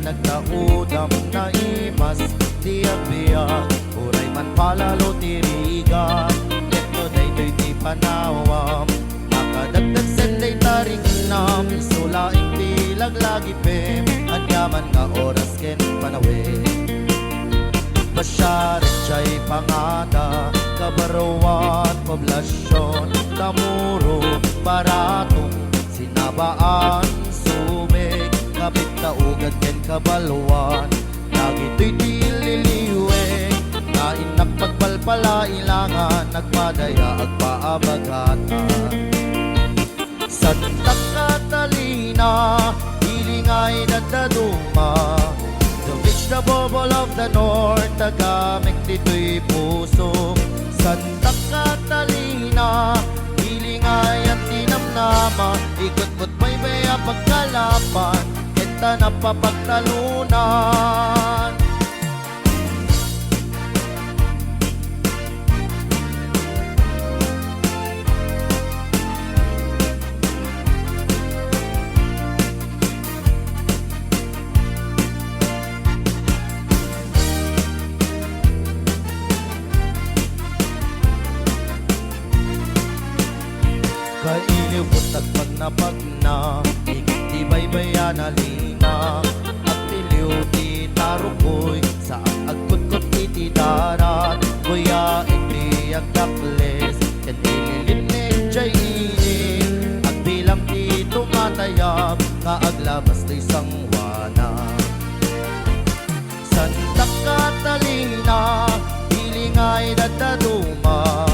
nagtaudam na imas di agbiyak uray man palalo tiriga ito daytoy di panawam nakadagdag senday taring nam sulaing tilag lagi pem anyaman nga oras ken panawe Basyarit siya'y pangada kabarawat poblasyon tamuro baratong sinabaan sumig kapit kaugat ken kabaluan nagito'y dililiweng nainak pagpalpala ilangan nagpadaya agpaabagatan Santa Catalina hilingay nadaduma the vegetable of the north tagamit dito'y puso Santa Catalina hilingay at tinamnama ikot-kot may baya pagkalapan kenta na papagtalunan Kainibot at pagnapag na ikit bayan alina at tiliw ti tarukoy sa agkot-kot iti darat kuya iti agdakles ken ililinig jay ining agbilang ti tumatayag kaaglabas ti sangwana Santa Catalina hilingay dadaduma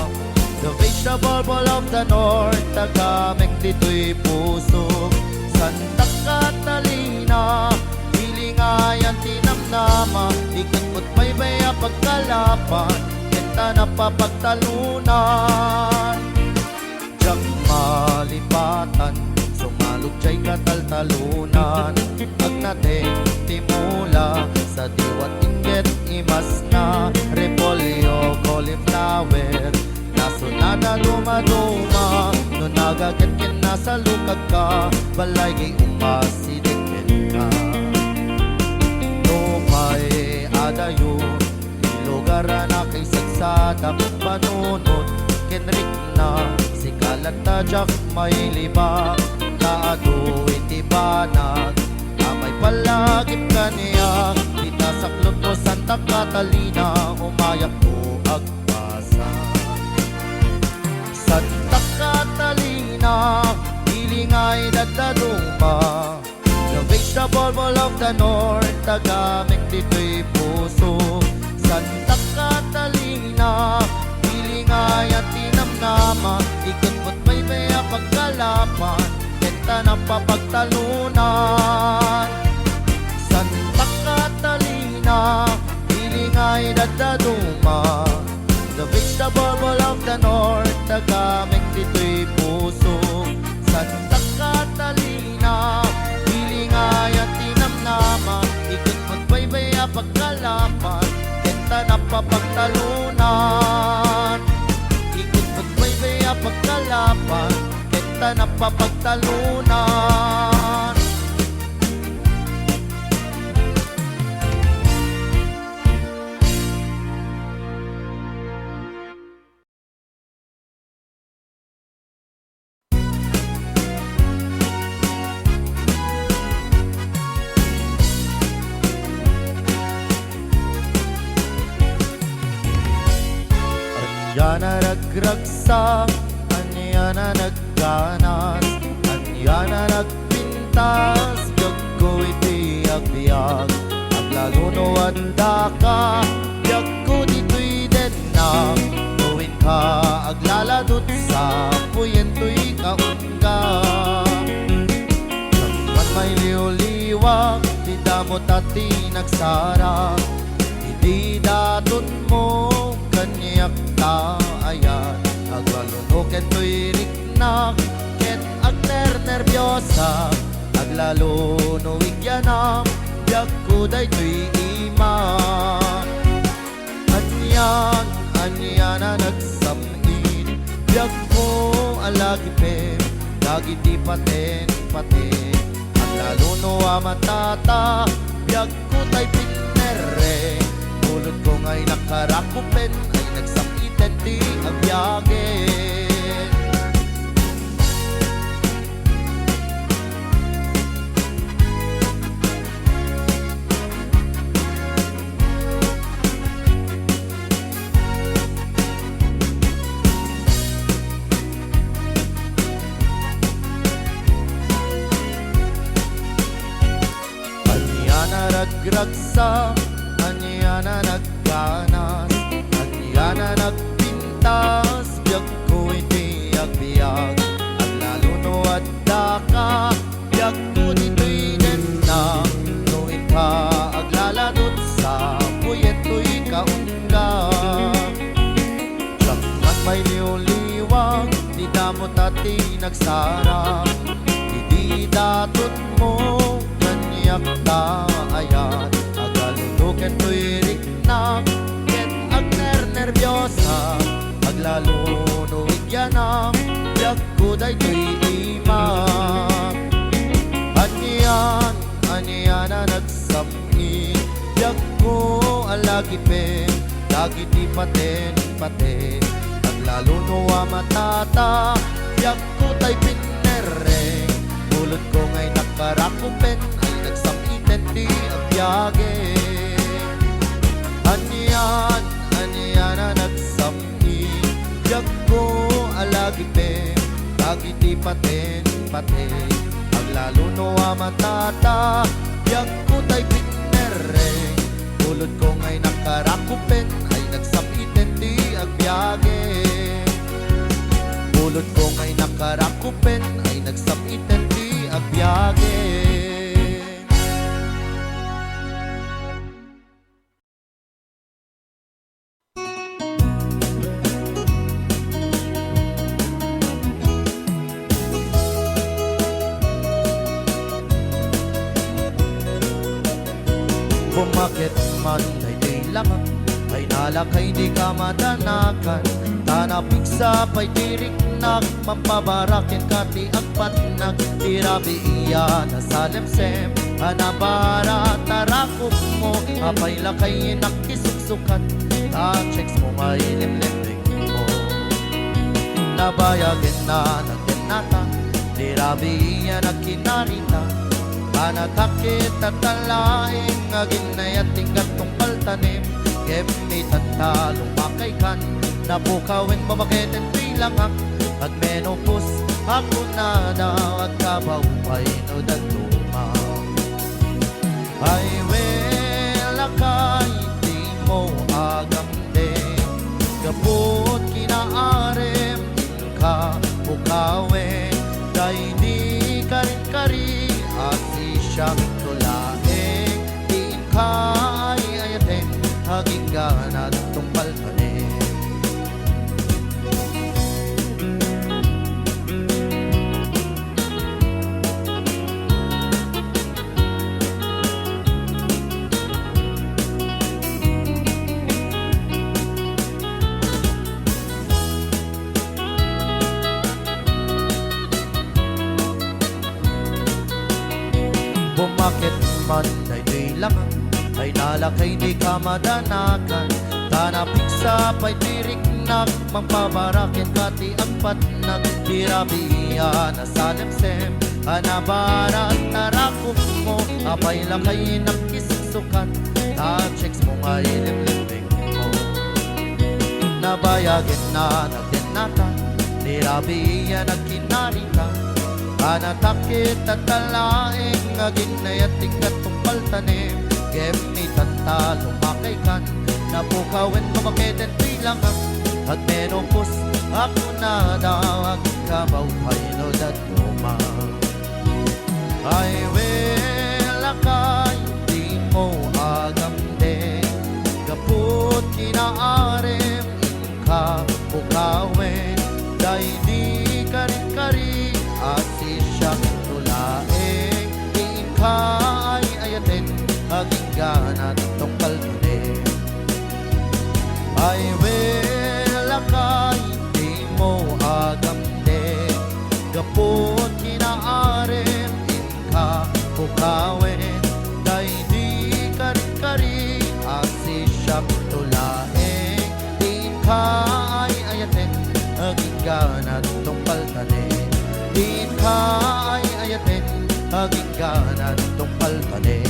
the vegetable of the north tagamit dito'y puso Santa Catalina hilingay ang tinamnama ikot-kot may baya pagkalapan kenta na papagtalunan Diyak malipatan sumalog jay kataltalunan agnating timula sa diwat inggit imas na repolyo cauliflower Nasunada dumaduma no nagagatkin na sa lukag ka balay gay umasidikin ka no may adayo lugar na kay sagsadak panunod kenrik na si kalata jak may libak kaado iti banag amay palagip kaniya itasaklot mo Santa Catalina umayak ko agpasa Santa Catalina hilingay dadaduma the vegetable of the north tagamit dito'y puso Santa Catalina hilingay at tinamnama ikot-kot may baya pagkalapan kenta na papagtalunan Santa Catalina hilingay dadaduma the vegetable of the north tagamit dito'y puso Santa Catalina hilingay at tinamnama ikot-kot may baya pagkalapan kenta na papagtalunan ikot-kot may baya pagkalapan kenta na papagtalunan Anya na nagragsak, anya na nagganas, anya na nagpintas, gagko iti agbiag. Aglaluno at daka, gagko dito'y denang, tuwin ka aglaladot sa puyento'y kaunga. Sangman may liw-liwag, di damot at di nagsara, hindi datot mo kanyak taayan agwalunuken to'y riknak ket agner nervyosa aglalo nuwigyanam biag kuday to'y ima anyan na nagsamin biag ko alagipem dagiti paten aglalo no amatata biag Pulot ko nga'y nakarakupin, ay nagsakitin di ang biyage. Anya na nagragsa, anya na nagkanas, anya na nagpintas, biyag ko hindi agbiag. Ang lalo no at daka, biyag ko dito'y na, no ika aglaladot sa puyeto'y kaungga. Siyak man may liwliwag, di damot ati nagsarap, di datot mo kanyak ta ayat. Agalunuken to'y riknak, ket agner nervyosa, aglaluno igyanam, biyag ko day to'y imak. Anyan na nagsami, biyag ko alagipin, lagi di paten pate, aglaluno matata, biyag ko tay pinereng. Pulot ko nga'y nakarakupin, ay nagsamitin di ang biyage. Anyan na nagsami, biyag ko alagipin, lagi di paten pate, aglalo no matata, biyag ko tay pinereng. Pulot ko nga'y nakarakupin, ay nagsamitin di ang biyage. Pulot ko nga'y nakarakupin, ay nagsamitin di ang biyage. Bumakit man ay di lamang, ay nalakay di ka madanakan, tanapig sa pa'y diriknak, mampabarakin ka ti agpatnag, tirabi iya na salemsem, anabara tarakop mo, apay lakay nakisuksukat, ta-checks mo may limlimig mo. Nabayagin na nagdenata, tirabi iya na kinarita, panatakit at talaing aginay at tingkat tong paltanim, gemitan ta lumakay kan, napukawin mamaketen pilangak, at menopos ako na daw at kabaway no datuma. Ay welakay di mo agamde, gabot kinaarem ka bukawin, day di karin-kari asi siyang tulaeng, di ka ay ayaten, haging ganat tong palpanin. Bumakit man ay di lamang, ay nalakay di ka madanakan, tanapig sa pa'y diriknak, magpabarakin ka ti agpatnag, tirabiya na salemsem, anabara at narakop mo, apay lakay nakisuksukan, ta-checks mo nga ilimlimig mo. Nabayagin na nagdenata, tirabiya na kinarita, panatakit at talaing aginay at tingkat tong paltanim, gemitan ta lumakay kan, napukawin mamaketen pilangak, at menopos ako na daw agkabaway no datuma. Ay welakay di mo agamde, kaput kinaarem ka bukawin, day di karin-kari asi siyang tulaeng, di ka ay ayaten, haging ganat tong kalpanin. Ay welakay di mo agamde, gapot kinaarem ka bukawin, day di karin-kari asi siyang at tungkal tali.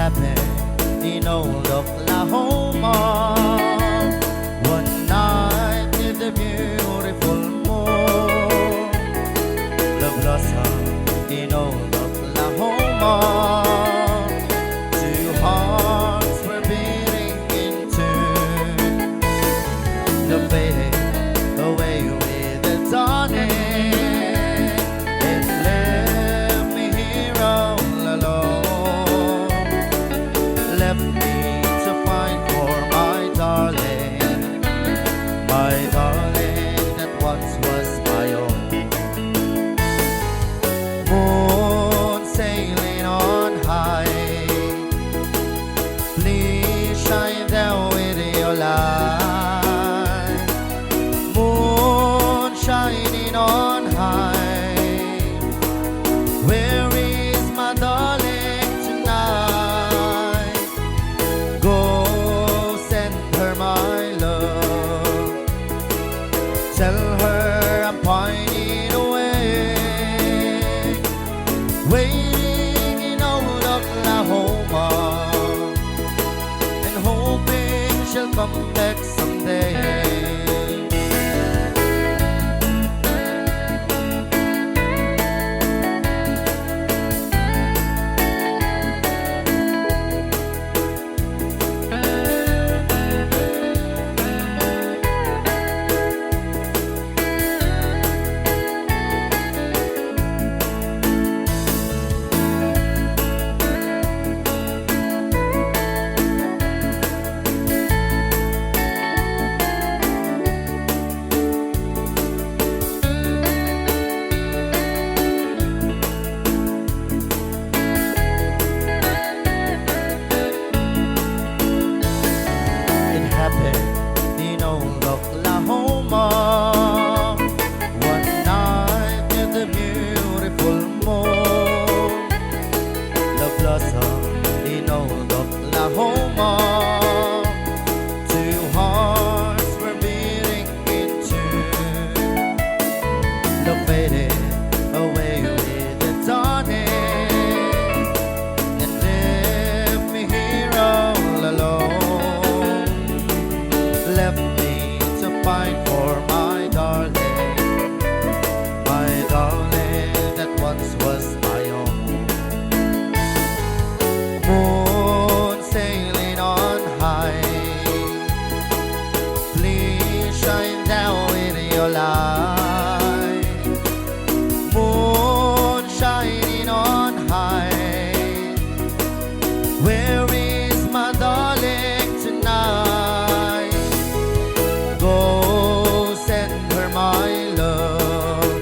Happened in old Oklahoma. One night near the beautiful moon, the blossom in old Oklahoma. Two hearts were beating in tune. The fading away with the dawning. It left me here all alone. Left me to find for my darling that once was my own. Moon sailing on high, please shine down with your light. Moon shining on high, where is my darling tonight? Go send her my love. Tell her I'm pining away, waiting in old Oklahoma, and hoping she'll come back someday. In old Oklahoma, one night near the beautiful moon, the blossom in old Oklahoma. Two hearts were beating in tune. The faded away with the dawning, and left me here all alone. Left me to find for my darling that once was my own. Moon sailing on high, please shine down with your light. Moon shining on high, where is my darling tonight? Go send her my love.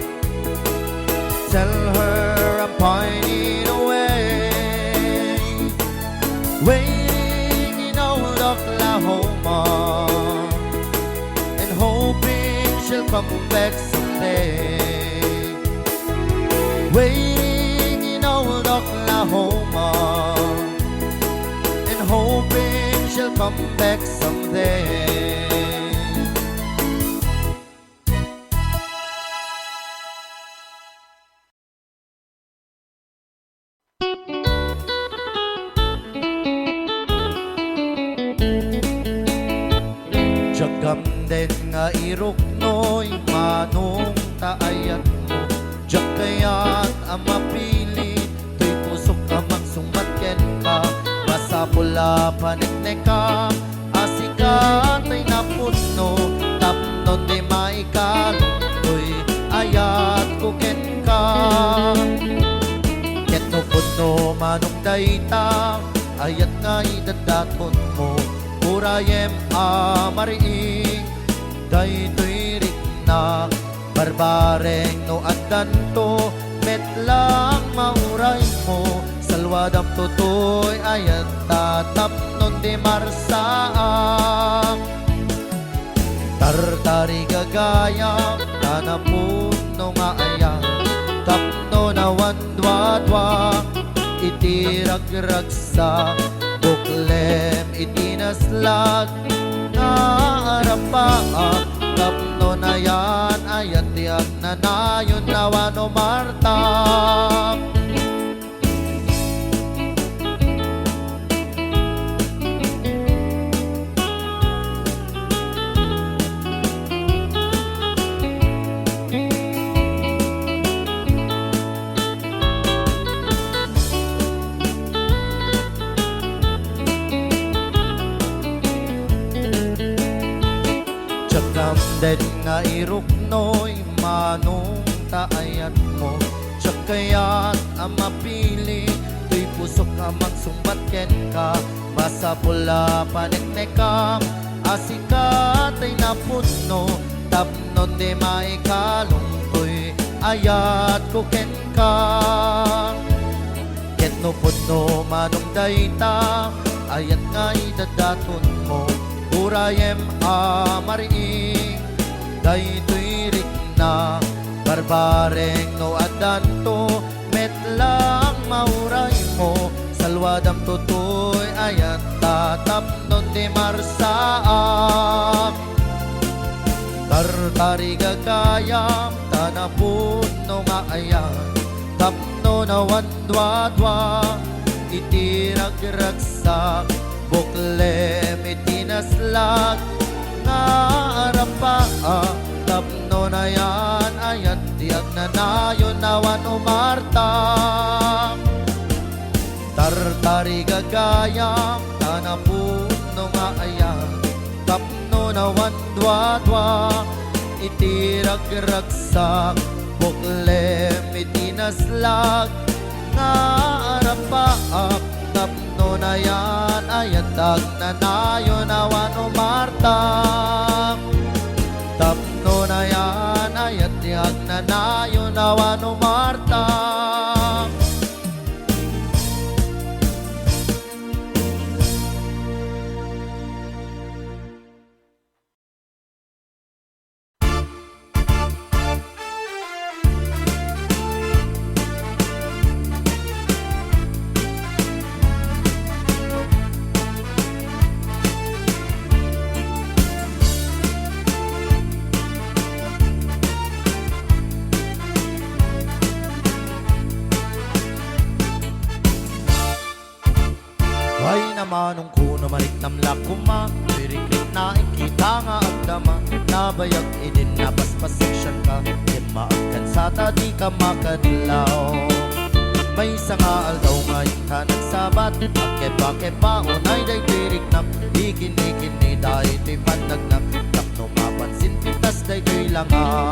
Tell her I'm pining away, waiting in old Oklahoma, and hoping she'll come back someday. Waiting in old Oklahoma, and hoping she'll come back someday. Gamden nga irok no'y manong taayat mo. Diyak kaya't ang mapili, to'y pusok ka magsumatken ka. Masapula paniknek ka, asikat ay napuno. Tapnon di maikalong, to'y ayat kuken ka. Ket no puno manong dayta, ayat nga'y dadaton mo. Urayem amariing daytoy rik na barbareng no addanto met mauray mo, salwadam tutoy ayat tatap non di marsaang. Tartari gagayam, tanapun no maayang, tapno na wandwadwa, itirag-ragsa, buklem itinaslag, naarapaak, tapno na yan, ayat tiyak na nayon nawan o Marta. Kamden nga iruknoy manong taayat mo, tsakayat ang mapili, tuy pusok amang sumbat ken ka, basa pula paniknekam, asikat ay naputno, tapnon di maikalong tuy ayat ko ken ka. Ket no putno manong dayta, ayat nga idadaton mo, urayem amariing, daytoy rik na, barbareng no adanto, metlang mauray mo, salwadam tutoy ayat tatap non di marsaam. Tartari gagayam, tanapun no maayang, tapno na wandwadwa, itirag-ragsak, buklem itinaslag, naarapa, tapno na yan, ayat tiyak na nayon nawan o Marta. Tartari gagayam, tanapun no maayang, tapno na wandwadwa, itirag-ragsak, buklem itinaslag, naarapa, tapno na yan, ayatag na nayon nawan o Marta. Tapno na yan, ayatag na nayon nawan o Marta. Manong kuno maliknam lakuma, piriklik na ikita nga agdama, nabayag idin na paspaseksyon ka, di maagkan sa di ka makadlaw. May sanga aldaw nga ita nagsabat, akeba-keba unay day piriknam, ikini-kini dahi to'y panagnam, tapno mapansin pitas day to'y langa.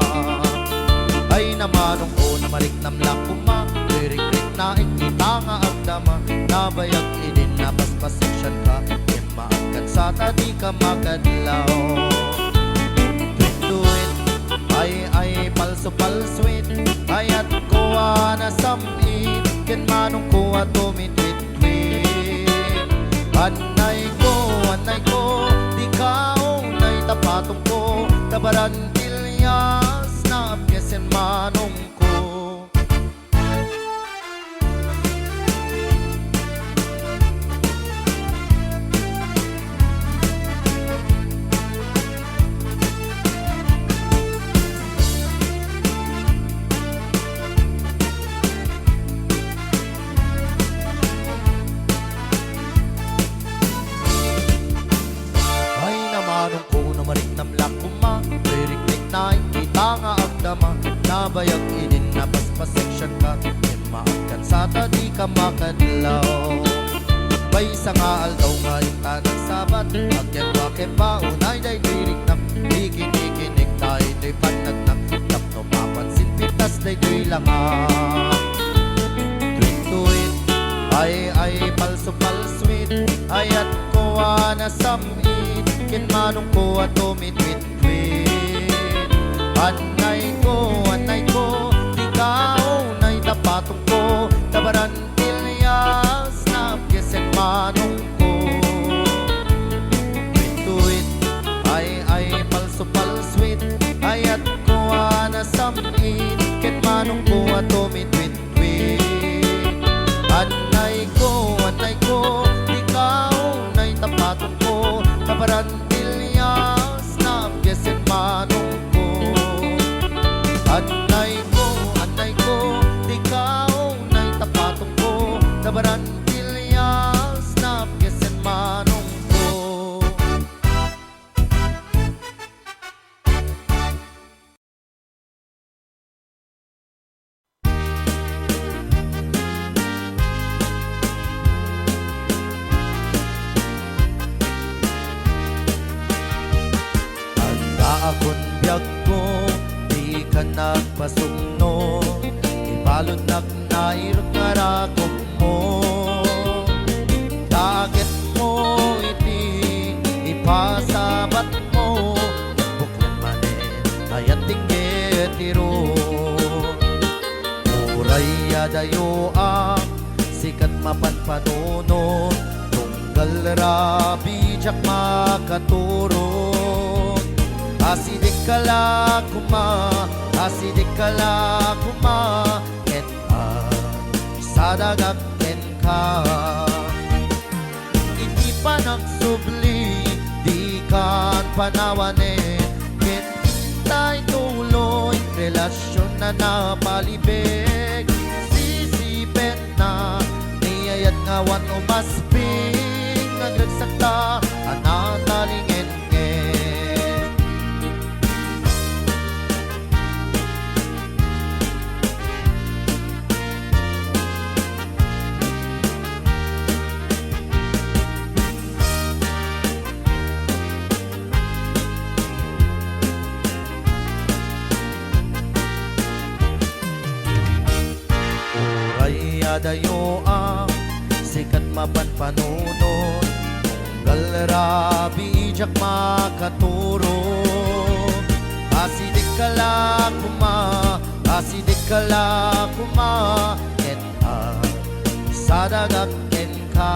Ay namanong kuno maliknam lakuma, piriklik na ikita nga agdama, nabayag idin na paspaseksyon ka, di maagkan sa di ka makadlaw. Tuwit, ay palso-palswit, ayat kuha na samit, ken manong kuha tumitwit-twit. Anay ko, di ka unay tapatong ko, tabaran tilyas na apyesen manong ko. Nabayag idin na paspaseksyon ka, di maagkan sa di ka makadlaw. Bay sa nga aldaw nga yung tanang sabat, agyan-wakeba unay day dirik na, ikinig tayo do'y panagnam, tapno mapansin pitas day do'y langang. Tuwit-tuwit, ay palso-palswit, ayat kuha na samit, kin manong kuha tumitwit-twit. Anay ko, di ka unay tapatong ko, nairot nga rakom mo. Daget mo iti ipasabat mo, buklan manen ayat tinggit tiro. Uray adayo ang sikat mapanpanuno, tunggal rabi jak makaturo. Asidik kala kuma, asidik kala kuma, et sadagak ken ka. Iti pa nagsubli, di kan panawane, ket tay tuloy, relasyon na napalibig. Sisipet na, niyayat ngawan umasping, nagragsak ta, anatalingen ken. Uray adayo ang sikat mapanpanunod, tunggal rabi jak makaturo. Asidik kala kuma, asidik kala kuma, et sadagak ken ka.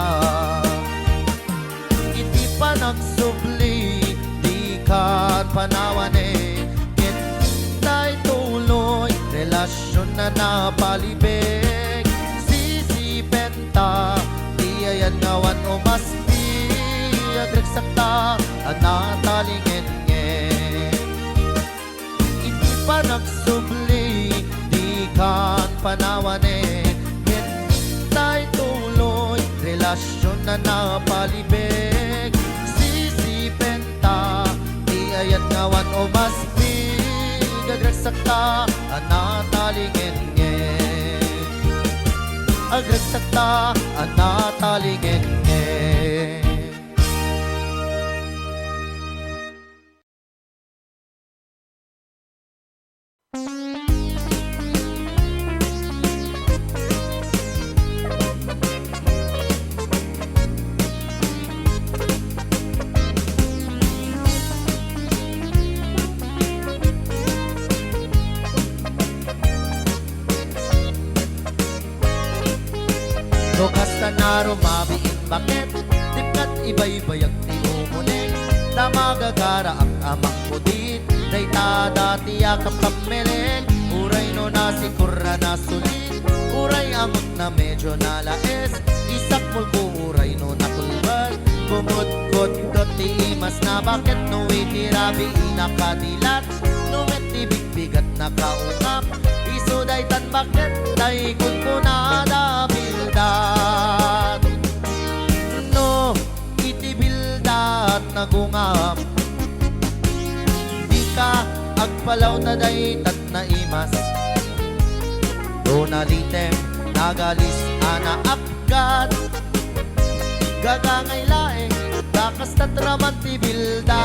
Iti pa nagsubli, di kan panawane, ket tay tuloy, relasyon na napalibig. Sisipenta, di ayan ngawan umaspi, agragsak ta, anatalingen ngen. Iti pa nagsubli, di kan panawane, ket tay tuloy, relasyon na napalibig. Sisipenta, di ayan ngawan umaspi, agragsak ta, anatalingen ngen. Agragsak ta, anatalingen ngen. No kasta na rumabiin bakit, tipkat ibay-bayag ti umuning, tamagagara ang amang pudit, day tada tiyakap kameleng. Uray no nasikura na sulit, uray amot na medyo nalaes, isak mulko uray no nakulbad, kumudkod do ti imas na bakit, no itirabi inakadilat, no metibig bigat na kaungap, isuday tan bakit, tay kun ko na dabildat. No itibildat nagungap, di ka agpalaw na day tat na imas, do nalitem nagalis ana apgat, gagangay laeng dakas tatraman tibildat.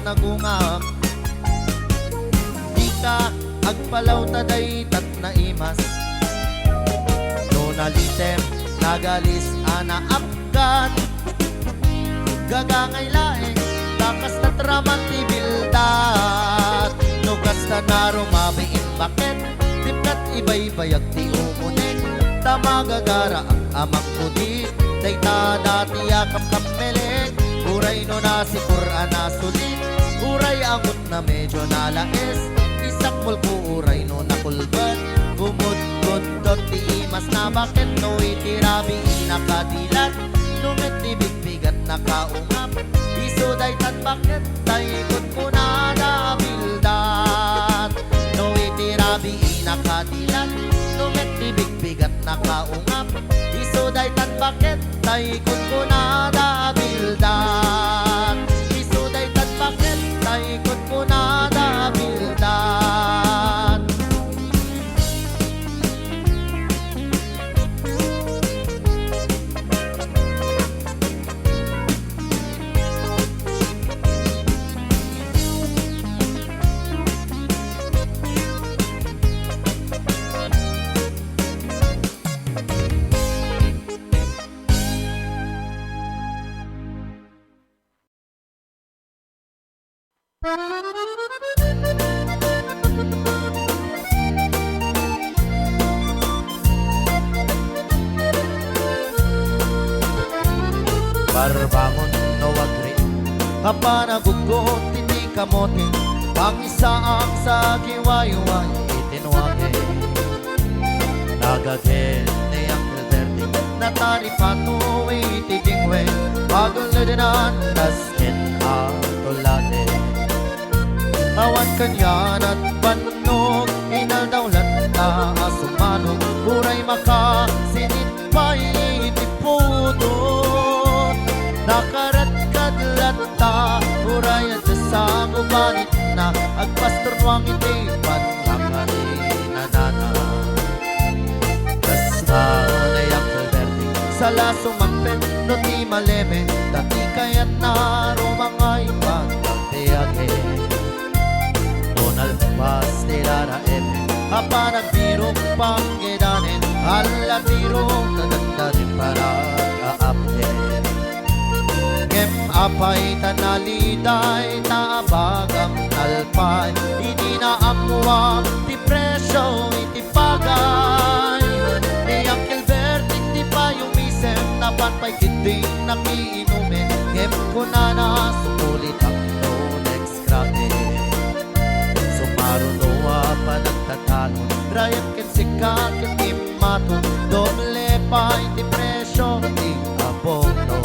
Nagungak, di ka agpalaw taday tat na imas, no nalitem nagalis ana apgat, gagangay laeng dakas tatraman tibildat. No kasta na rumabiin bakit, tipkat ibay-bayag ti umuning, tamagagara ang amang pudit, day tada tiyakap kameleng. Uray no nasikura na sulit, uray angot na medyo nalaes, isak mulko uray no nakulban, kumudkod dot ti imas na bakit, no itirabi inakadilat, no metibig bigat na kaungap, isuday tan bakit, taikot ko na dabildat. No itirabi inakadilat, no metibig bigat na kaungap, isuday Isuday tan bakit tay kun ko na dabildan. Isuday tan bakit tay kun ko na dabildan. Barbangon no agri kapanagugot titi kamote pangisaang sa giwayuay itinwage nagagen ni Uncle Bertie nataripato itidingwe paguladinan naskin atulate awan kanyan at panog inaldawlat na asumanog buray maka sinitpay itipudot nakarat kadlata buray at sa gubanit na agpastor nuang itipan nakarinanana basta na Uncle Bertie sa laso magpen no ti maleme dati kayat na rumangay pagpapiyake Alpas tirara eme Apanag birong panggedanin Ala birong nadandanin para kaapte Ngem apay tanaliday Taabagang nalpay Hindi na amuam Ti presyo iti pagay Ni Uncle Bertie Ti pa yung isem Napanpay kiting nakiinumin Ngem kunana Sukulit ang no next grabe Marunoa pa nagtatanong Rayat kin sikat kin imaton Doble pa iti presyo Di abono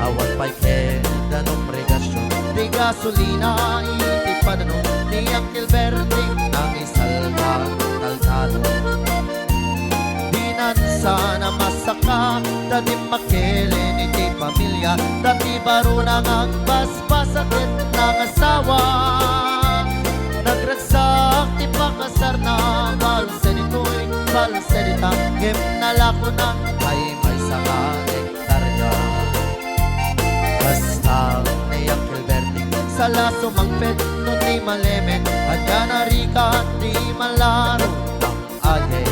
Awan pa'y keda nung regasyon Di gasolina iti padanon Ni Uncle Bertie Nang isalba taltado Dinansa na masaka Dati makilin iti pamilya Dati baro nang agbasbasakit ng asawa Nagragsak ti pakasar na balsenito'y balsenita Gem nalako na ay may saka hektarya Basta ni Uncle Bertie sa laso mangpet no di maleme At yanarika di malaro ang aye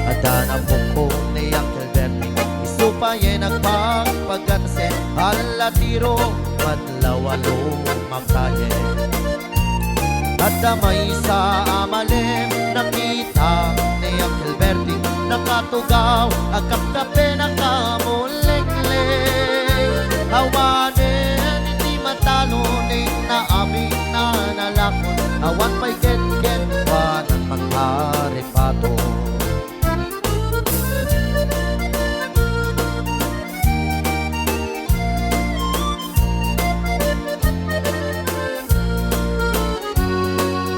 At anapuko ni Uncle Bertie Isupay nagpagpaganse Alatiro madlawalo magkaye At damay sa amalim nakita ni Uncle Bertie Nakatugaw agap kape ng kamuling-ling Awanin hindi matalunin na amin na nalakon Awan pa'y ken-ken pa ng magkaripato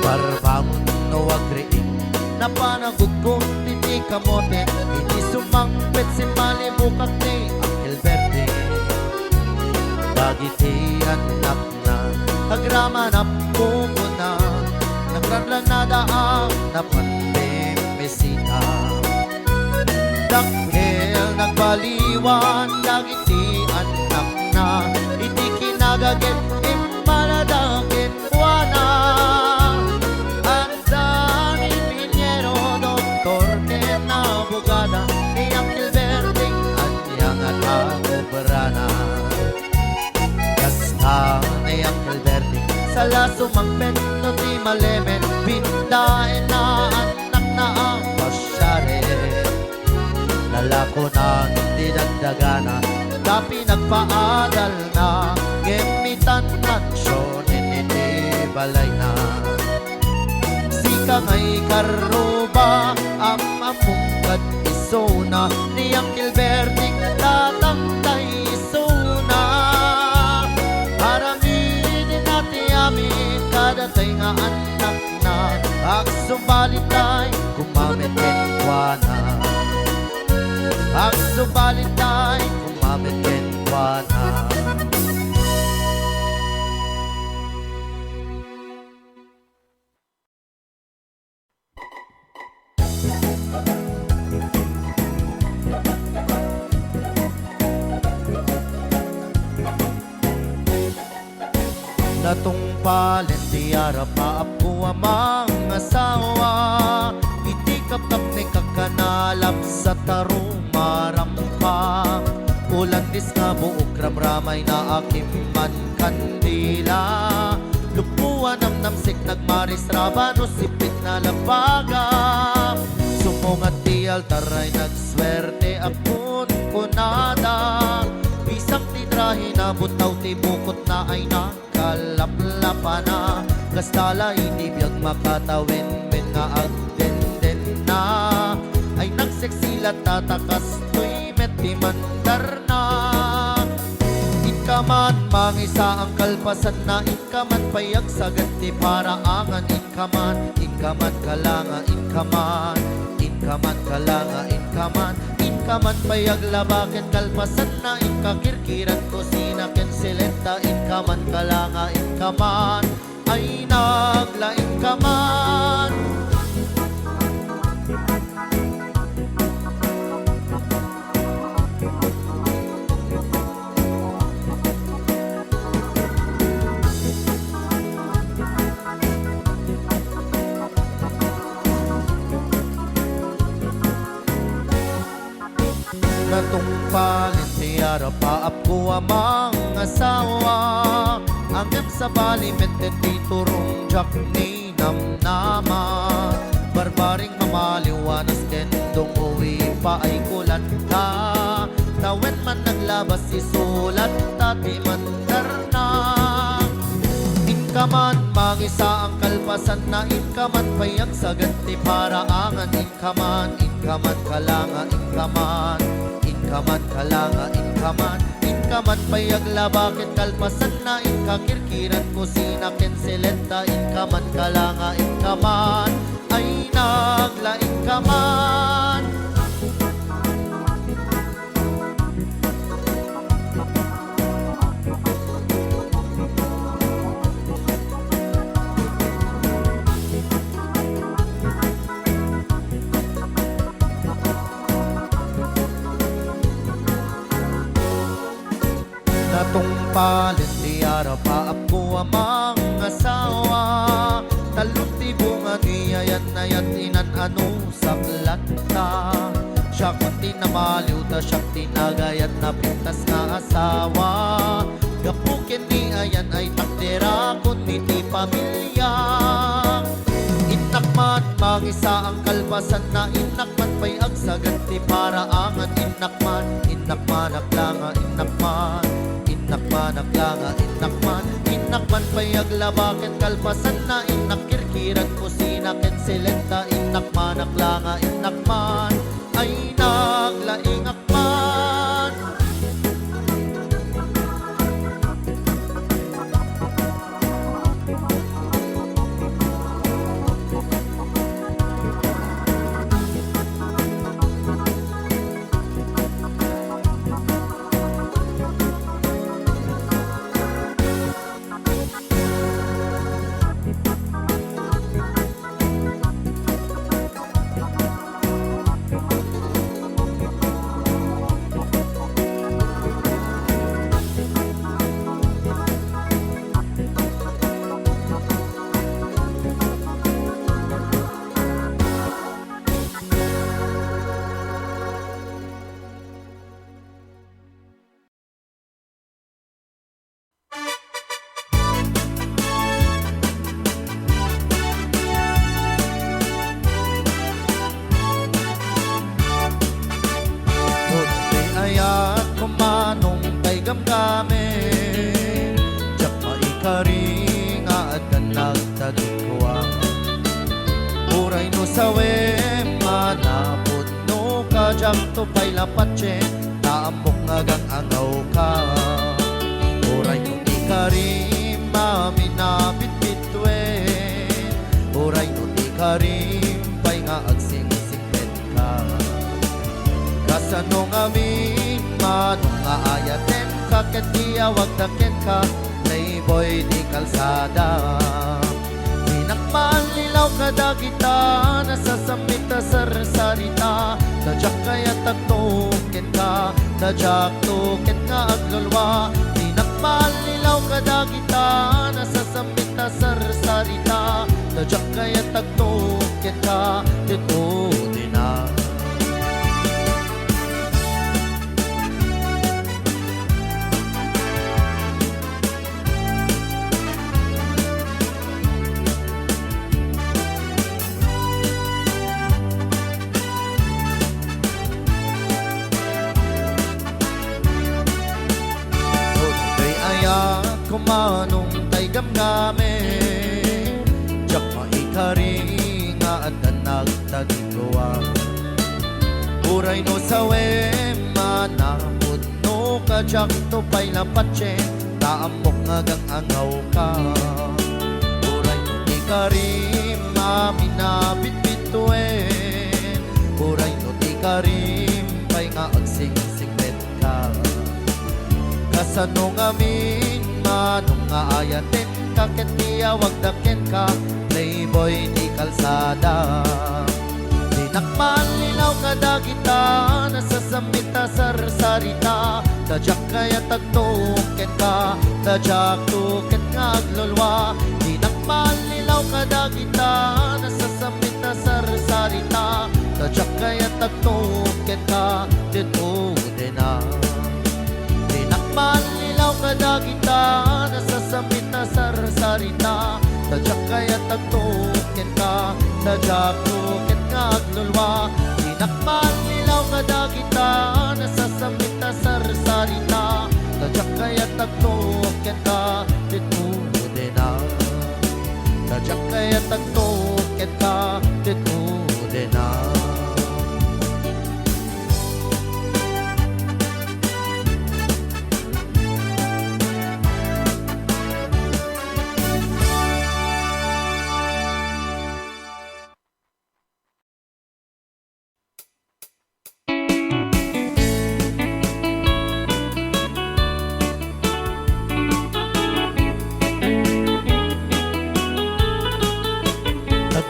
Barbangon no agriing Napanagugkong titi kamote Hindi sumangpet si malibukak ni Uncle Bertie Dagiti anak na Agrama na pungo na Nagradlan na daang Napandemesita Dakil nagbaliwan Dagiti anak na Iti kinagagit Imanadagit wana abogada ni Uncle Bertie at niyang atakuberana Kasta ni Uncle Bertie sa laso mangpet no di malemen Pindain na anak na ang pasyare Nalako na hindi nagdagana Tapi nagpaadal na Gemitan mansyon hindi balay na Sika ngay karuba Amamungkat isona Ni Uncle Bertie tatangtay isona Haramin nati amin Kadatay nga anak na Agsumbalit ay kumamit etwana subalit ay kumamit kenkwana. Natungpalin di arap maap ko amang asawa, itikap-kap ni kakanalap sa tarumarampa. Ulandis nga buok ramramay na akim man kandila, lupuan ang namsik nagmaris rabano sipit na labaga. Sumungat di altaray nagswerte akun kunada, bisang tidrahin na butaw ti bukot na ay nakalaplapa na. Gastala inibiyag makatawin men nga agdenden na, ay nagseksilat tatakas to'y meti mandar na. Inkaman mangisa ang kalpasan na, inkaman payag sa ganti para angan. Inkaman kalanga, inkaman kalanga, inkaman payag labaken kalpasan na, inkakirkiran kusina ken silenta. Inkaman kalanga, inkaman ay naglaing kaman. Natungpalin ti arap paap ko amang asawa, anggap sa bali meten di turong jak ni namnama. Barbaring mamaliwanas kendong uwi pa ay kulat ka, tawen man naglabas isulat tati mandar na. Inkaman mangisa ang kalpasan na, inkaman payag sa ganti para angan. Inkaman kalanga, inkaman kalanga, inkaman payag labaken kalpasan na, inkakirkiran kusina ken silenta. Inkaman kalanga, inkaman ay naglaing kaman. Natungpalin di arap paap ko amang asawa, talong ti bunga niyayan na yatinan ano saklat ta. Siya kunti na maliw ta, siya tinagayat na pintas na asawa. Gapukin ni ayan ay takdera kundi ti pamilya. Inakman mangisa ang kalpasan na, inakman pa'y agsagan ti para angan. Inakman aklanga, inakman payag labaken kalpasan na, inakirkiran kusina ken silenta. Inakman aklanga, inakman ay naglaing akman. gamgamin jak maikaring at nagtagikuang uray no sawe manapod no kajak to pay lapatse taamok ngagang angaw ka uray no ikarim maminabit bitwen uray no ikarim pay nga agsing-singpet ka kasano nga ket iyawag daken ka, playboy di kalsada. Pinakmaalilaw kada kita, nasasamit ta sarsarita, tadyak kaya tagtukin ka, tadyak tukin nga aglulwa. Pinakmaalilaw kada kita, nasasamit ta sarsarita, tadyak kaya tagtukin ka, dito din na. Kumanong tay gamgamin, jak maikari nga at nagtagikuwa. Uray no sawe manapod no kajak to pay lapatse, taamok nga gang angaw ka. Uray no ikari maminabit bituin, uray no ikari pay nga agsing-singlet ka. Kasano ngamin manong nga ayatin ka, ket iyawag daken ka, playboy di kalsada. Dinakmalilaw kada kita, nasasamit ta sarsarita, tadyak kaya tagtuken ka, tadyak tuken nga aglulwa. Dinakmalilaw kada kita, nasasamit ta sarsarita, tadyak kaya tagtuken ka, dito din na. Dinakmalilaw kada kita, nasasamit na sarsarita, tadyak kaya tagtukin ka, tadyak tukin nga aglulwa. Dinakmalilaw kada kita, nasasamit na sarsarita, tadyak kaya tagtukin ka, dito din na. Tadyak kaya tagtukin ka, dito din na.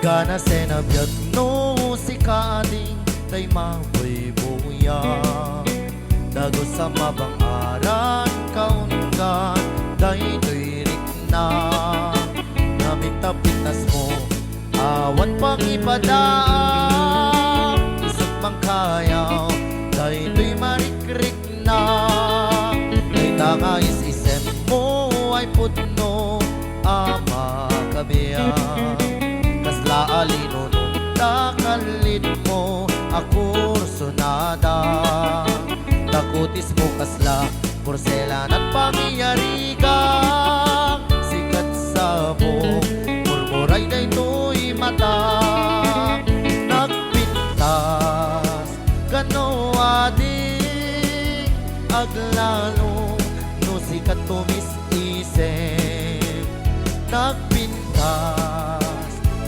Gana senabiyag no si kading tay maboy buya, dago sa mabangaran kaungan day tuirik na. Namitapitas mo awan pang ipadaan, isip mang kayaw day tuy marikrik na. Ay tangayis isem mo ay putno ama kabiyang, alino nung takalit mo ako sunada. Takutis mo kasla porselan at pangyayari ka, sikat sa buong murmuray na ito'y mata. Nagpintas kano ading aglalo no sikat tumis-isip. Nagpintas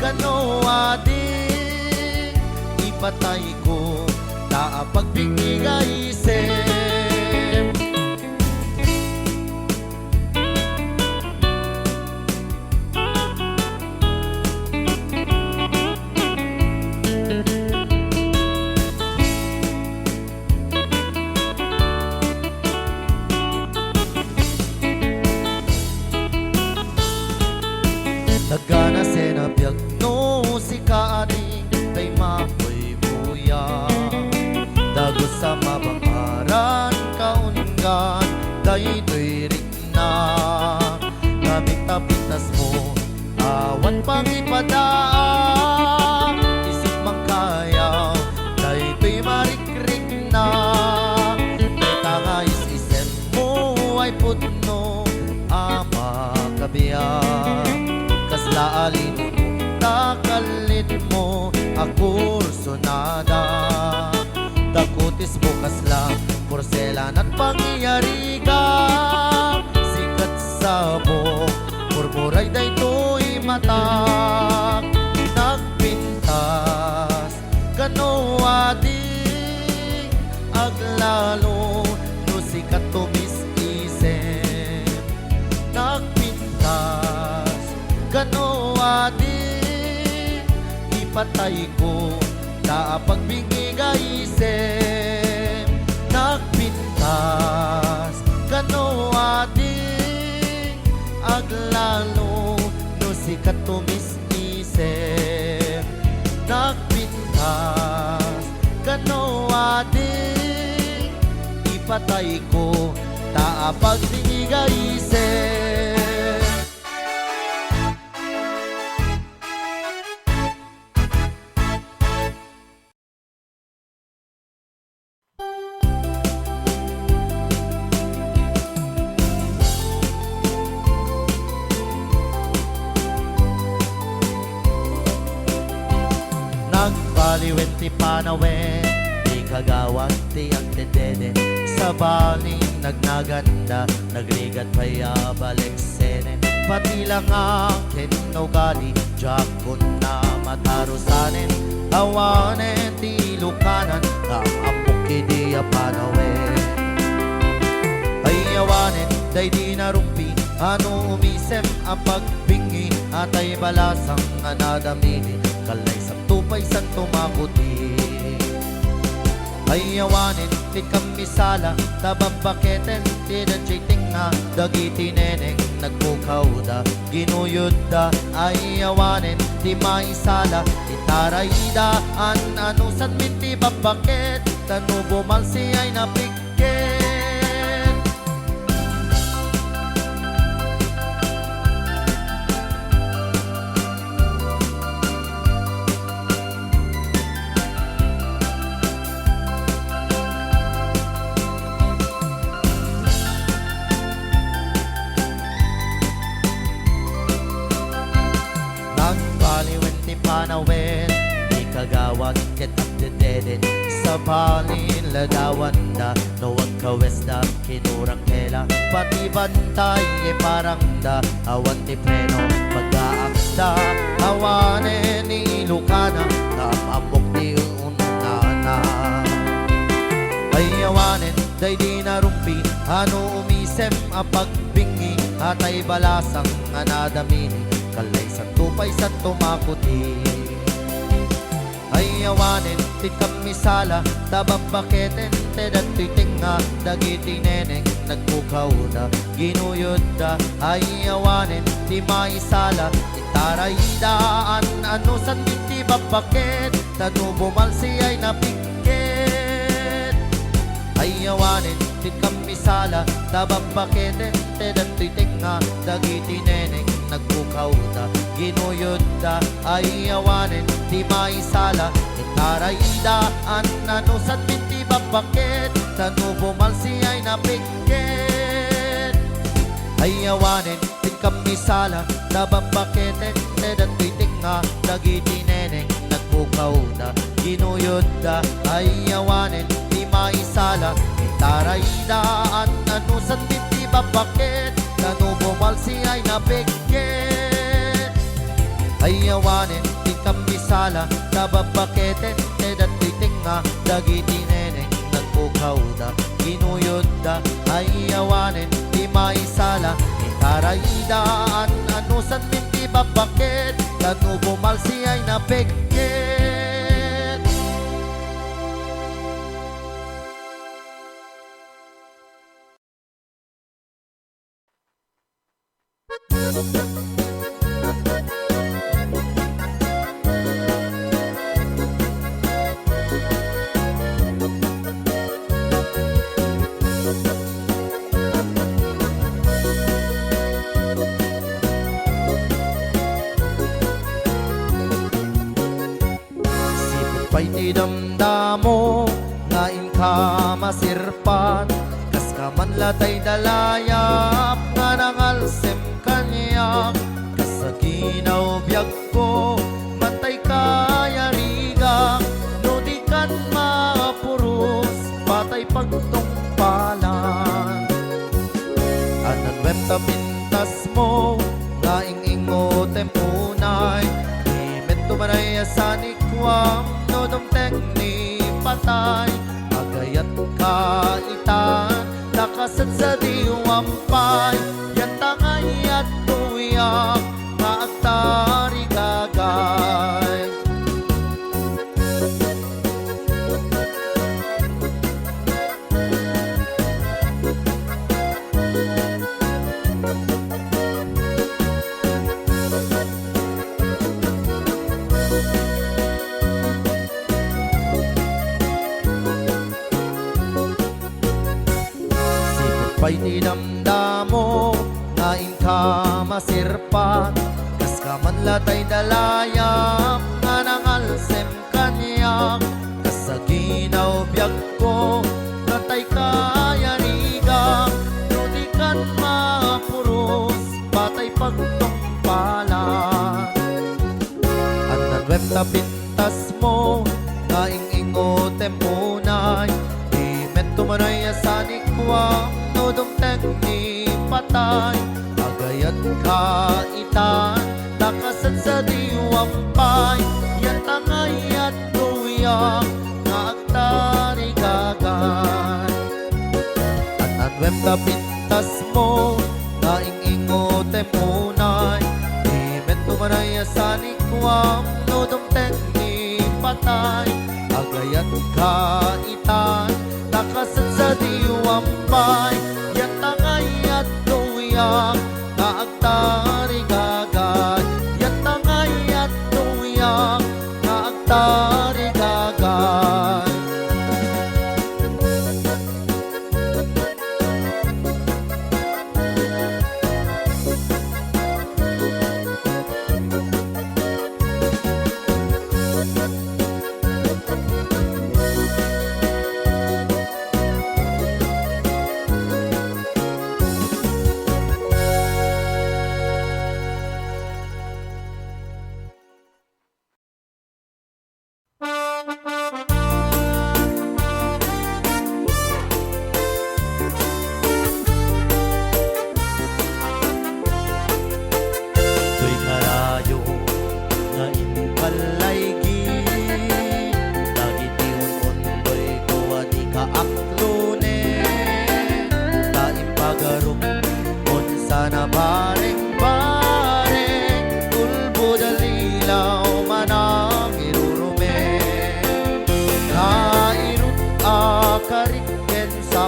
kano ading ipatay ko, naapagbigay isip. Nagana senabiyag no si kaading tay mapoy buya, dago sa mabangaran kaungan day tuirik na. Namitapitas mo awan pang ipadaan, isip mang kayaw day tuy marikrik na. May tangayis isem mo ay putno ama kabiyang, kasla alino takalit mo ako sonada. Takutis mo kasla porselan at pangyayari ka, sikat sa buong murmuray day to'y mata. Nagpintas kano ading aglalo no sikat tumis-isip. ipatay ko ta pagbingi ga isem nagpintas kano ading aglalo no sikat tumis isem nagpintas kano ading ipatay ko ta pagbingi ga isem. Nagbaliwen ti panawen, di kagawad ti ang tedede. Sa balin nagnaganda, nagrigat paya balik senen. Pati lang ang kinugali, jakon na matarusanen. Tawanen ti lukanan, ang amuki di panawen. Ayawanen, day di narumpi, ano umisem ang pagbingi, atay balasang anadamini. Kalay sa tupay sa tumakuti ayawanin ti kamisala tababaketen ti dachiting nga dagiti neneng nagpukaw da ginuyod da ayawanin ti maisala ti tarayda anusan min ti babaket tanubo malsi ay napikket. Panawen, di kagawad kitap dedede. Sa balin ladawan da, nawag kawes da, kinurang kela. Pati bantay e parang da, awan ti preno, mag-aakda. Awanen ni Lucana, naamamok ni unana. Ay awanen, day di narumpi, ano umisem a pagbingi, atay balasang anadamini. Kalay sa tupay sa tumakuti ayawanin ti kamisala tababaketen te datiting nga dagiti neneng nagpukaw da ginuyod da ayawanin ti maisala itarayidaan anusan ti babaket tanubo malsi ay napikket ayawanin ti kamisala tababaketen te datiting nga dagiti neneng nagpukaw da ginuyod da ayawanin ti maisala itarayda anusan binti babakit tanubo malsi ay napikket ayawanin ti kamisala tababaketen te datiting nga dagiti neneng nagpukaw da ginuyod da ayawanin ti maisala itarayda anusan binti babakit tanubo malsi ay napikket ayawanin ti kamisala tababaketen te datiting nga dagiti neneng nagpukaw da ginuyod da ayawanin ti maisala itarayda anusan binti babakit tanubo malsi ay napikket. Pay ti damdamo ngain ka masirpan kas ka man latay dalayap nga nangalsem kanyak kas sa ginaw biyag ko matay kayariga no di kan mapuros patay pagtungpalan anan weta pintas mo ngaing ingo tempunay tumanay sa nikwam no dumteng ni patay agayat kaitan nakasad sa diwampay yan tangay at tuyak maagtari gagay mo ngain ka masirpat kas ka man latay dalayap nga nangalsem kaniyak kas sa ginaw biyag ko katay kayaniga nudikan mapuros patay pagtungpalan at nagwenta pintas mo kaing-ingo tempunay tumanay asanikwang nodong tekni patay agayat kaitan takasan sa diwampay yan tangay at tuyak nga agtari gagan at anwem na pintas mo kaing-ingo temunay imet tumanay asanikwang nodong tekni patay agayat kaitan takasan sa diwampay yan tangay at tuyak nga agtari gagay yan tangay at tuyak nga agtari gagay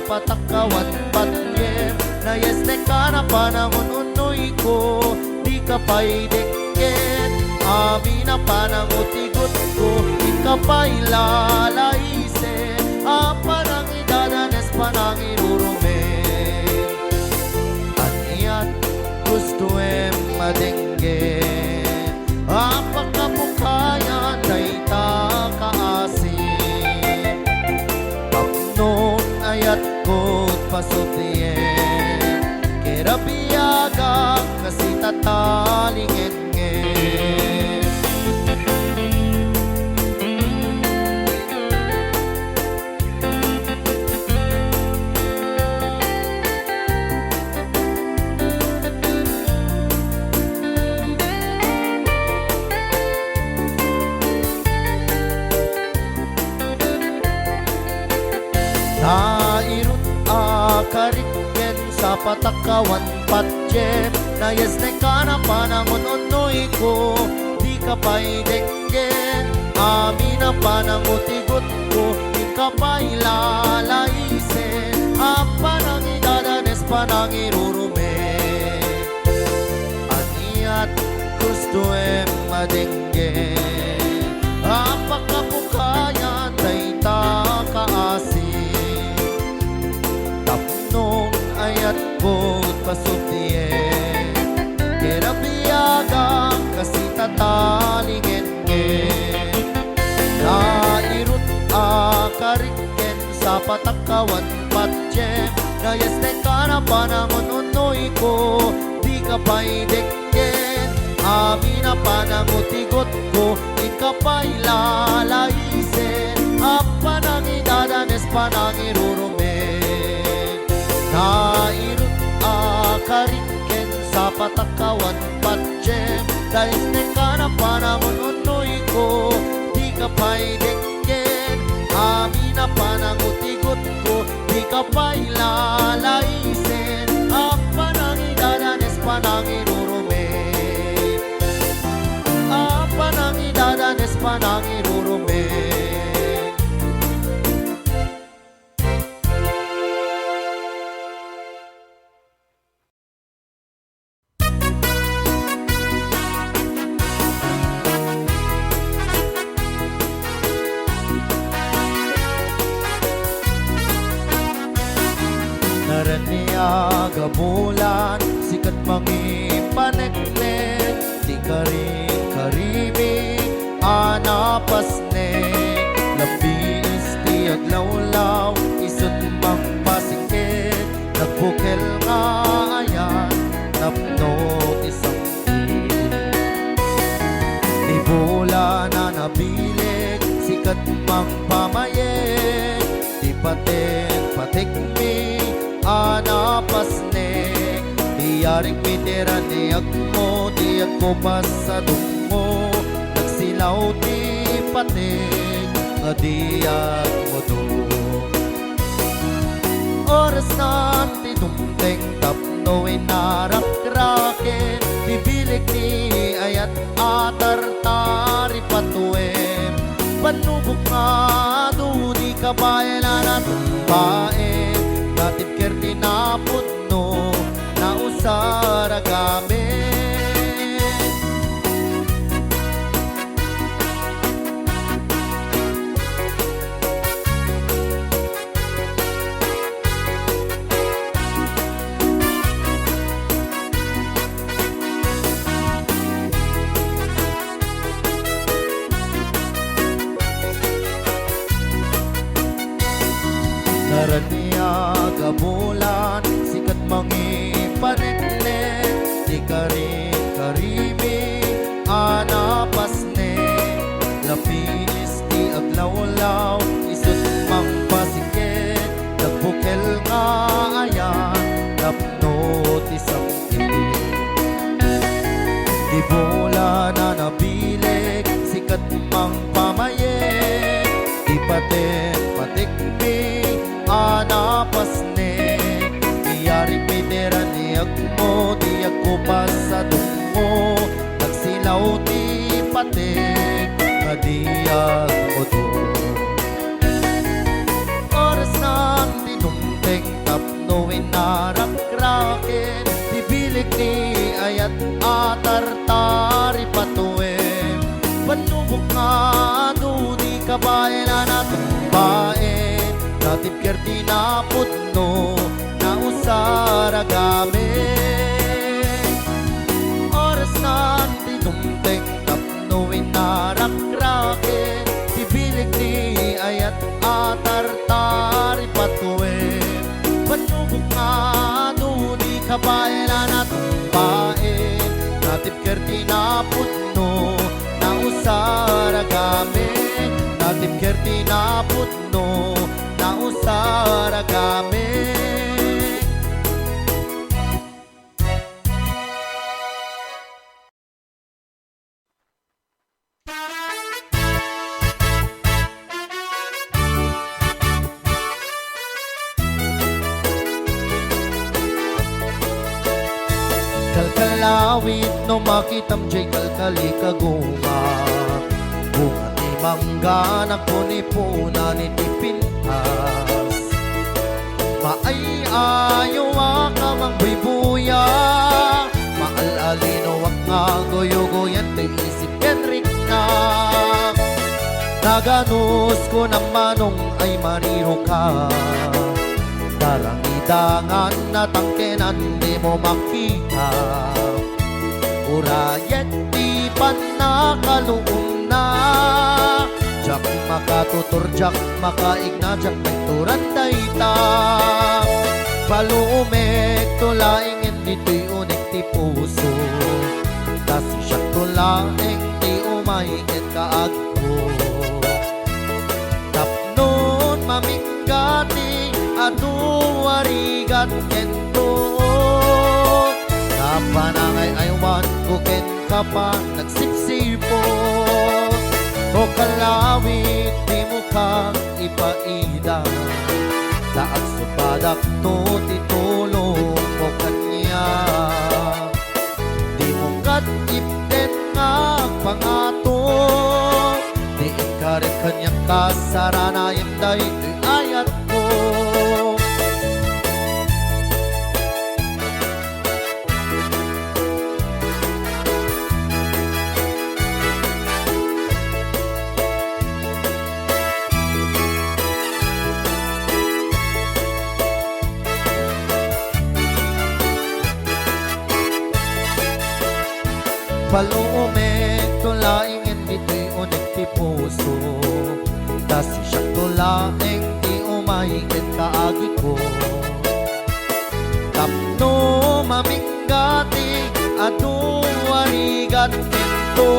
patakawan patyem na yeste ka na panahon unoy ko di ka pa'y dikit amin na panangutigot ko di ka pa'y lalaise panang idadanes panang irurumen aniyan gusto madenggen pagkapukayan day takaasin tapnon ayat ko pasutien kera biyagang kasi tatalingin Nairut akariken sa patakawan patjem Nayas na ka na panangon unoy ko Di ka pa'y denggen Amin na panangutigot ko Di ka pa'y lalaisen Panang idadanes panang irurumen Aniat gusto madenggen Pagkapukayan tay takaasin tapnong ayat ko't pasubdien kera biyagang kasi tatalingen nairut akariken sa patakawan patjem nayeste ka na panangon unoy ko di ka pa'y denggen amin na panangutigot ko di ka pa'y lalaisen panang idadanes panang irurumen nairut akariken sa patakawan patjem dahil ka na panangon unoy ko di ka pa'y denggen amin na panangutigot ko di ka pa'y lalaisen panang idadanes panang irurumen panang idadanes panang irurumen Naraniaga mula gabulan, sikat mangi paneknek, di kari-karimi, anapas ne, labis ti aglawlaw, isot mang pasikit, nagbukel nga ayan, napnot isang di bola na nabilig, sikat mang pamayek, di patik-patikmi, anapasnek, di yaring piniraniag mo, di ako pasadong mo, nagsilaw di patik, nga diag mo do. Oras na tinumteng tapno inarak-raken, bibilik ni ayat atar-tari patuem, panubok nga di kabayan na natumbaen, natip kerti na putno na usara gamit. Naraniya gabulan, sikat mangi paneknek, di karin-karimi, anapasne, lapis di aglawlaw, isot mang pasikit, nagbukel nga ayan, napnot isang di bola na nabilig, sikat mang pamayek, di patik-patikmi, anapasne, iyaring piniraniag mo, di ako pasadong mo, nagsilaw di patik, kadiag mo do. Oras na tinumteng tapno inarak-raken, bibilik ni ayat atar-tari patuem, panubok nga di kabayan na natumbaen, natip kerti na putno na usara gamit. Oras na tinumteng tapno inarak-raken, bibilik ni ayat atar-tari patuem, panubok nga di kabayan na natumbaen, natip kerti na putno na usara gamit, natip kerti na putno na usara gamit. Kalkalawit no makitam jay kalkali kagunga, bunga ni mangga nagpunipuna ni tipintas, maay-ayo ka mang buy-buya, maalалino wak nga goyo-goyan te isip kenrik na, naganus ko ng manong ay mariro ka, darangidangan na tangkenan di mo makita, urayet di pa nakaluong na, jak makatutur jak makaigna jak menturan dayta, palumek tulaing dito'y unik ti puso, kasi siya tulaing di umaingin kaagpo, tapnon maminggati aduwarigat kento, napanangay aywan kuken ka pa nagsipsipo, o kalawit di mo kang ipaida, daag supadak to titulong mo kanya, di mo kat ipten nga pangato, di ikarit kanyang kasaranayan daytoy ayat ko. palumig tulaing iti unig ti puso tas siya tulaing ti umaigin kaagi ko tapno maminggati adu warigat kinto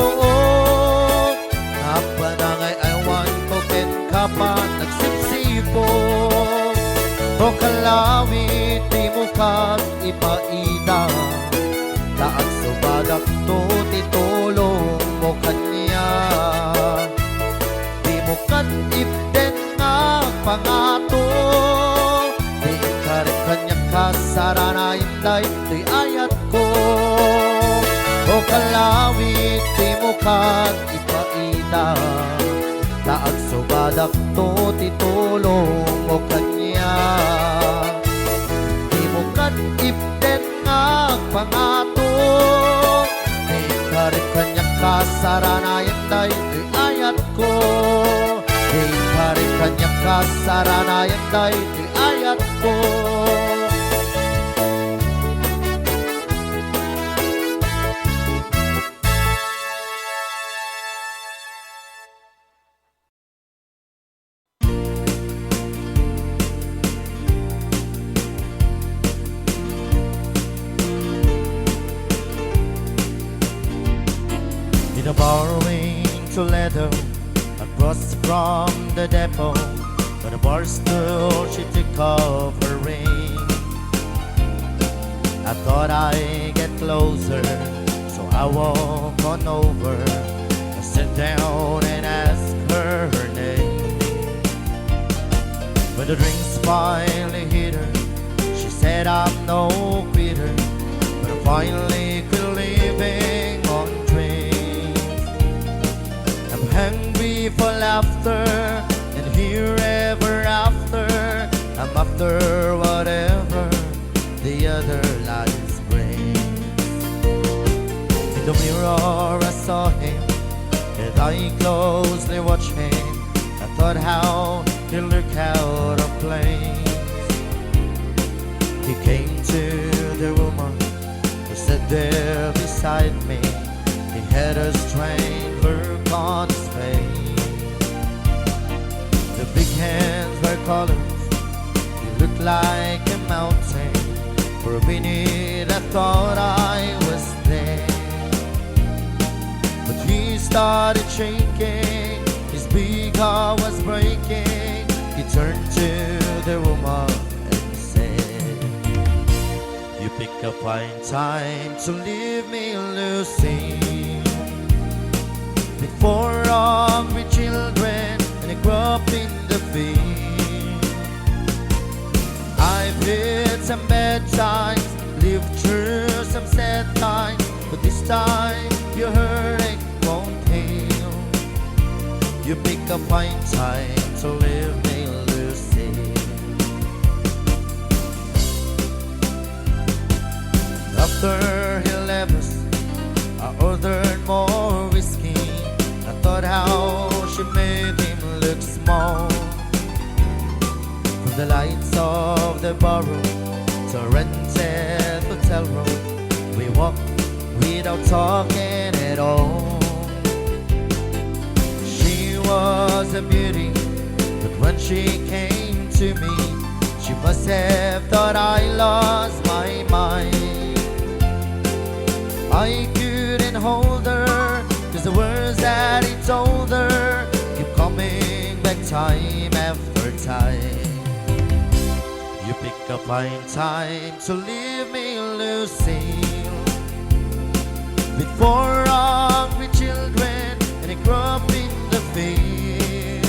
napanangay aywan ko ken kapan nagsipsipo o kalawit ti mukat ipaida taag subadak to ti tulong mo kanya di mukat ipden nga pangato di ikarit kanya kasarana inday ti ayat ko o kalawit ti mukat ipaida taag subadak to ti tulong mo kanya di mukat ipden nga pangato di karit kanyang kasaranayan day di ayat ko di karit kanyang kasaranayan day di ayat ko in a borrowing Toledo across from the depot when the bar stool she took off her ring I thought I'd get closer so I walk on over I sit down and ask her her name when the drinks finally hit her she said I'm no quitter but I finally quit living on hungry for laughter and here ever after I'm after whatever the other lives bring in the mirror I saw him and I closely watched him I thought how he looked out of place he came to the woman who sat there beside me he had a strange look on his face the big hands were colors he looked like a mountain for a minute I thought I was there but he started shaking his big heart was breaking he turned to the woman and said you pick a fine time to leave me Lucy for hungry children and I grew up in the field I've had some bad times lived through some sad times but this time your hurting won't heal you pick a fine time to leave me Lucy after he left us I ordered more whiskey thought how she made him look small from the lights of the barroom to rented hotel room we walked without talking at all she was a beauty but when she came to me she must have thought I lost my mind I couldn't hold her the words that he told her keep coming back time after time you pick a fine time to leave me Lucille before hungry children and I grew up in the field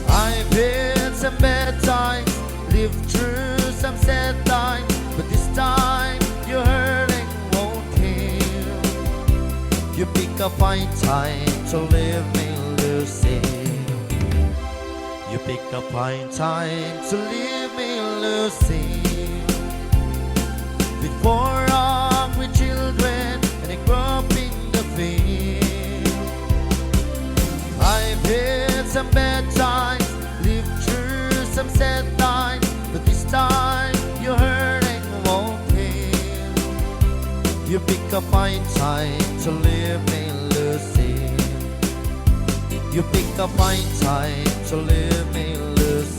I've had some bad times lived through some sad times but this time you're hurting you pick a fine time to leave me Lucy you pick a fine time to leave me Lucy before hungry children and I grew up in the field I've had some bad times lived through some sad times but this time your hurting won't heal You pick a fine time to leave me, Lucy. You pick a fine time to leave me, Lucy.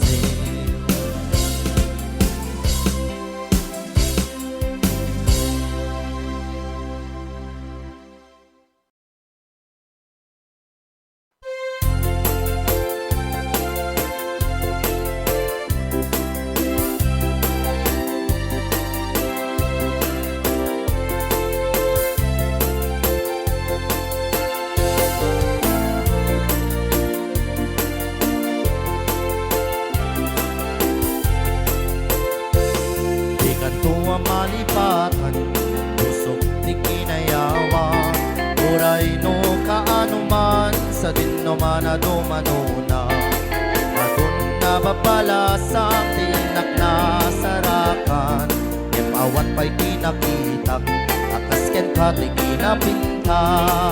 Malipatan, pusok di kinayawan. Uray no kaano man, sa din no manado-mano na. Adun na babala sa tinak na sarakan. Ipawan pa'y kinakitak, akasken ka di kinapintan.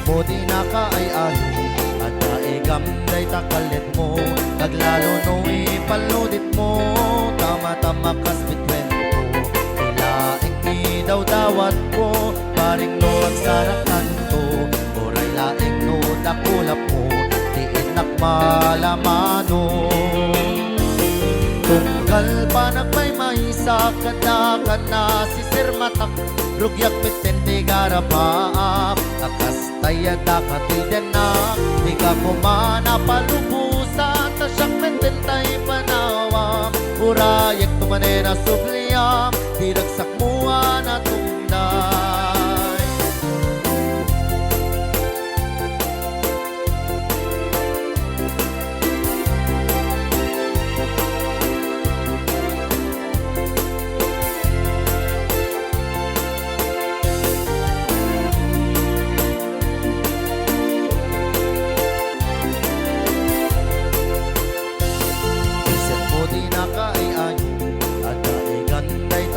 Mo di nakaay-ayo at naigam day takalit mo. Naglalo no ipaludit mo, tama-tama kas bitwen ko. Ilaing daw dawat ko, paring no ang sarakan to. Oray laing no dakulap mo, tiinak malamano. Tunggal pa nagmay-may sa kadakan na si Sir Matak. Rugyak mitente garapaap, akas tayad akatiden na. Di ka kumana palubusan, tasyak mitentay panawam. Urayek tumanera subliyam, diragsak mua na tungday.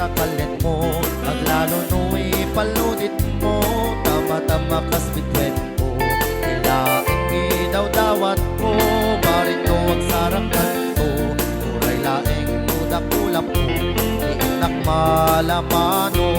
Kalit mo, naglalo no ipaludit mo, tama-tama kas bitwen ko. Ilaing daw dawat ko, barin no ang sarakan ko. Uray laing no dakulap mo, iinak malamano.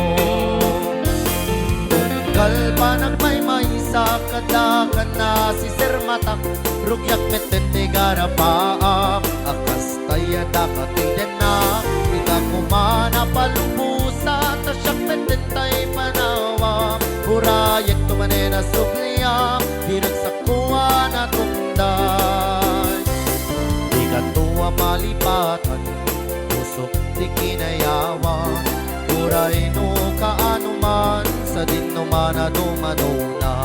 Tunggal pa nagmay-may sa kadakan na si Sir Matak. Rugyak mitente garapaap, akas tayad akatiden na. Ika kumana palubusan, tasyak mitentay panawam. Urayek tumanena subliyam, dinagsakuan na tungday. Ika tuwa malipatan, pusok di kinayawan. Uray no kaano man, sa din no manado-mano na.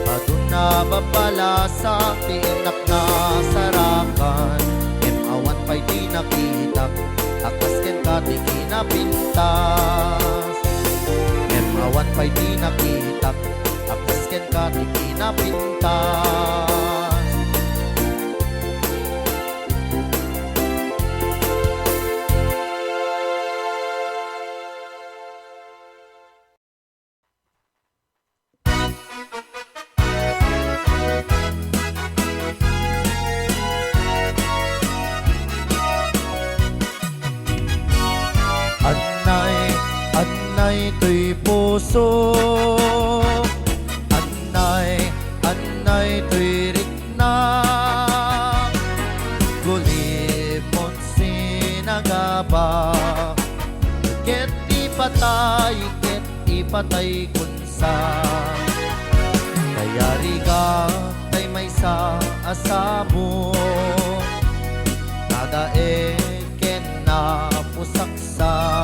Adun na babala sa tiinak na sarakan. Awan pa'y di nakitak, akasken ka di kinapintas. Awan pa'y di nakitak, akasken ka di kinapintas. Anay to'y puso, anay to'y rikna. Gulimon sinagaba, ket ipatay kunsa. Kaya riga tay may sa asamo, nadaeken na pusaksa.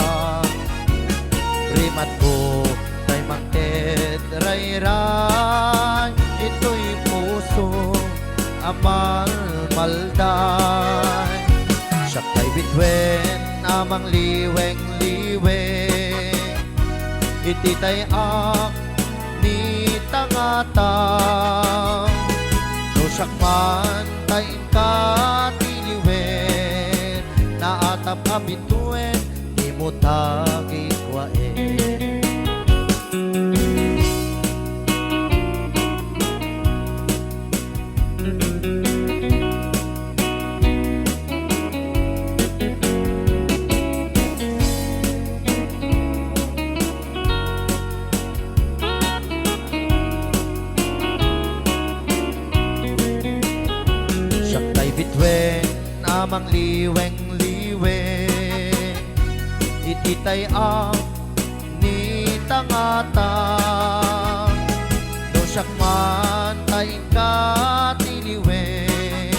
Rimat ko tay mangket ray-ray, ito'y puso amal malday. Siya kay bitwen amang liweng-liweng, iti tay ak ni tangatang. No siya man taing katiliwen, naatap abituen, di mo tagi kwaen. Siyak tay bitwen amang liweng-liweng, ititay ang nitangata. No siyak man tay katiliwen,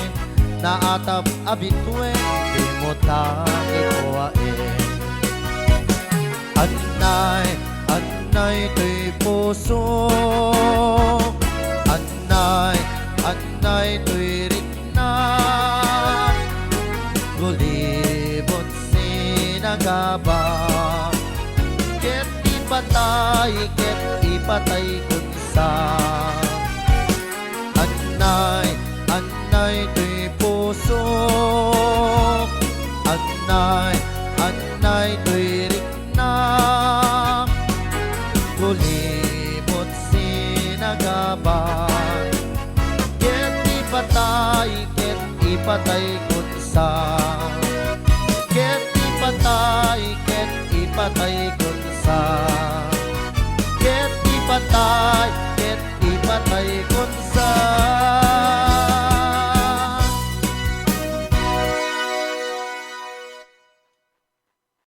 naatap abitwen, di mo takikuain. Anay, anay to'y puso, anay, anay to'y rikna, gulibot sinagaba. Ket ipatay kunsa. Anay, anay to'y puso, anay, anay to'y rikna, gulimot sinagaban. Ket ipatay kunsa. Ket ipatay kunsa.